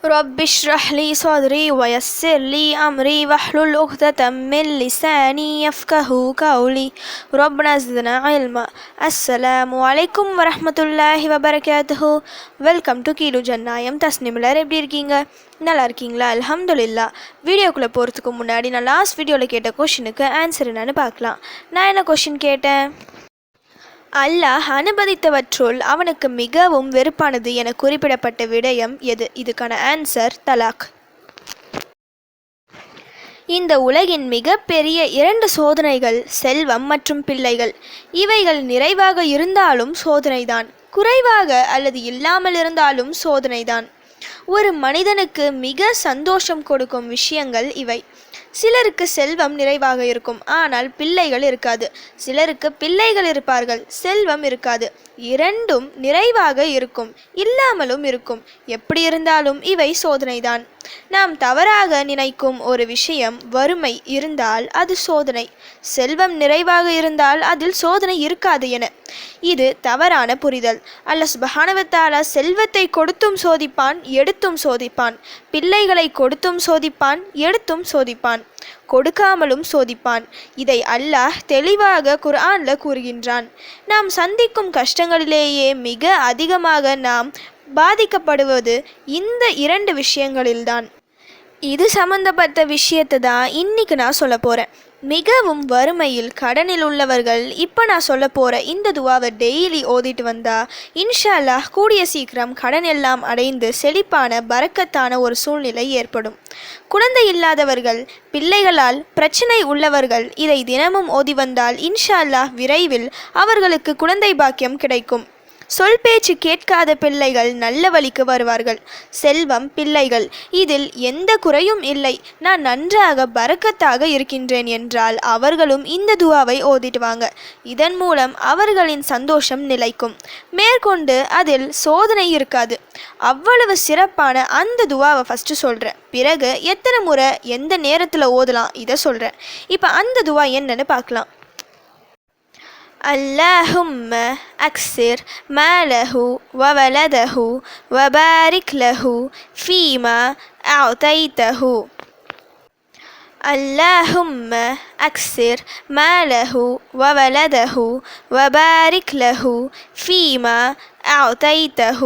رب اشرح لي صدري ويسر لي أمري واحلل عقدة من لساني يفقهوا قولي ربنا زدنا علما. அஸ்ஸலாமு அலைக்கும் வரஹ்மத்துல்லாஹி வபரகாத்துஹு. Welcome to கீழு ஜன்னாயம். தஸ்னிமிலர் எப்படி இருக்கீங்க? நல்லா இருக்கீங்களா? அல்ஹம்துலில்லாஹ். வீடியோக்குள்ளே போகிறதுக்கு முன்னாடி நான் லாஸ்ட் வீடியோவில் கேட்ட கொஷினுக்கு ஆன்சர் என்னன்னு பார்க்கலாம். நான் என்ன கொஷின் கேட்டேன்? அல்லாஹ் அனுமதித்தவற்றுள் அவனுக்கு மிகவும் வெறுப்பானது என குறிப்பிடப்பட்ட விடயம் எது? இதுக்கான ஆன்சர் தலாக். இந்த உலகின் மிகப்பெரிய 2 சோதனைகள் செல்வம் மற்றும் பிள்ளைகள். இவைகள் நிறைவாக இருந்தாலும் சோதனைதான், குறைவாக அல்லது இல்லாமல் இருந்தாலும் சோதனைதான். ஒரு மனிதனுக்கு மிக சந்தோஷம் கொடுக்கும் விஷயங்கள் இவை. சிலருக்கு செல்வம் நிறைவாக இருக்கும், ஆனால் பிள்ளைகள் இருக்காது. சிலருக்கு பிள்ளைகள் இருப்பார்கள், செல்வம் இருக்காது. இரண்டும் நிறைவாக இருக்கும், இல்லாமலும் இருக்கும். எப்படி இருந்தாலும் இவை சோதனைதான். நாம் தவறாக நினைக்கும் ஒரு விஷயம் வறுமை இருந்தால் அது சோதனை, செல்வம் நிறைவாக இருந்தால் அதில் சோதனை இருக்காது என. இது தவறான புரிதல். அல்லாஹ் சுப்ஹானஹு வ தஆலா செல்வத்தை கொடுத்தும் சோதிப்பான், எடுத்தும் சோதிப்பான். பிள்ளைகளை கொடுத்தும் சோதிப்பான், எடுத்தும் சோதிப்பான், கொடுக்காமலும் சோதிப்பான். இதை அல்லாஹ் தெளிவாக குர்ஆன்ல கூறுகின்றான். நாம் சந்திக்கும் கஷ்டங்களிலேயே மிக அதிகமாக நாம் பாதிக்கப்படுவது இந்த 2 விஷயங்களில்தான். இது சம்பந்தப்பட்ட விஷயத்தை தான் இன்னைக்கு நான் சொல்ல போகிறேன். மிகவும் வறுமையில் கடனில் உள்ளவர்கள் இப்போ நான் சொல்ல போகிற இந்த துவாவை டெய்லி ஓதிட்டு வந்தால் இன்ஷா அல்லாஹ் கூடிய சீக்கிரம் கடன் எல்லாம் அடைந்து செழிப்பான பரக்கத்தான ஒரு சூழ்நிலை ஏற்படும். குழந்தை இல்லாதவர்கள், பிள்ளைகளால் பிரச்சனை உள்ளவர்கள் இதை தினமும் ஓதி வந்தால் இன்ஷா அல்லாஹ் விரைவில் அவர்களுக்கு குழந்தை பாக்கியம் கிடைக்கும். சொல் பேச்சு கேட்காத பிள்ளைகள் நல்ல வழிக்கு வருவார்கள். செல்வம், பிள்ளைகள் இதில் எந்த குறையும் இல்லை, நான் நன்றாக பரக்கத்தாக இருக்கின்றேன் என்றால் அவர்களும் இந்த துவாவை ஓதிடுவாங்க. இதன் மூலம் அவர்களின் சந்தோஷம் நிலைக்கும். மேற்கொண்டு அதில் சோதனை இருக்காது. அவ்வளவு சிறப்பான அந்த துவாவை ஃபஸ்ட்டு சொல்கிறேன், பிறகு எத்தனை முறை எந்த நேரத்தில் ஓதலாம் இதை சொல்கிறேன். இப்போ அந்த துவா என்னன்னு பார்க்கலாம். اللهم أكثر ماله وولده وبارك له فيما أعطيته. اللهم أكثر ماله وولده وبارك له فيما أعطيته.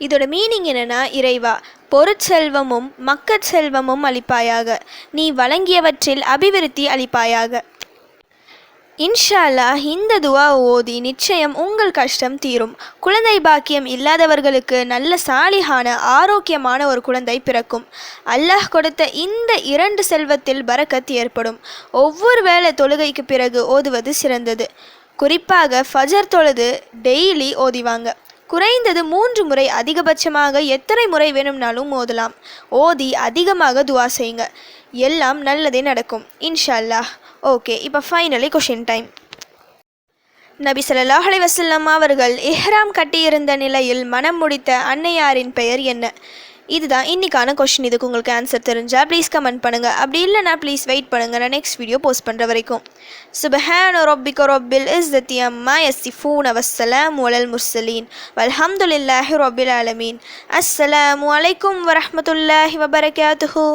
இதோட மீனிங் என்னன்னா, இறைவா பொருட்செல்வமும் மக்கட்செல்வமும் அளிப்பாயாக, நீ வழங்கியவற்றில் அபிவிருத்தி அளிப்பாயாக. இன்ஷா அல்லாஹ் இந்த துவா ஓதி நிச்சயம் உங்கள் கஷ்டம் தீரும். குழந்தை பாக்கியம் இல்லாதவர்களுக்கு நல்ல சாலிஹான ஆரோக்கியமான ஒரு குழந்தை பிறக்கும். அல்லாஹ் கொடுத்த இந்த 2 செல்வத்தில் பரக்கத் ஏற்படும். ஒவ்வொரு வேளை தொழுகைக்கு பிறகு ஓதுவது சிறந்தது. குறிப்பாக ஃபஜர் தொழுது டெய்லி ஓதிவாங்க. குறைந்தது 3 முறை, அதிகபட்சமாக எத்தனை முறை வேணும்னாலும் ஓதலாம். ஓதி அதிகமாக துவா செய்யுங்க, எல்லாம் நல்லதே நடக்கும் இன்ஷா அல்லாஹ். ஓகே, இப்போ ஃபைனலி கொஷின் டைம். நபி ஸல்லல்லாஹு அலைஹி வஸல்லம் அவர்கள் இஹ்ராம் கட்டியிருந்த நிலையில் மனம் முடித்த அன்னையாரின் பெயர் என்ன? இதுதான் இன்னைக்கான கொஷின். இதுக்கு உங்களுக்கு ஆன்சர் தெரிஞ்சால் ப்ளீஸ் கமெண்ட் பண்ணுங்கள். அப்படி இல்லைனா ப்ளீஸ் வெயிட் பண்ணுங்கள், நான் நெக்ஸ்ட் வீடியோ போஸ்ட் பண்ணுற வரைக்கும். சுப்ஹான ரப்பிக ரப்பில் இஸ்ஸத்தி அம்மா யசிஃபூன வஸ்ஸலாமு அலல் முர்ஸலீன் வல்ஹம்துலில்லாஹி ரப்பில் ஆலமீன். அஸ்ஸலாமு அலைக்கும் வரஹ்மத்துல்லாஹி வபரகாத்துஹு.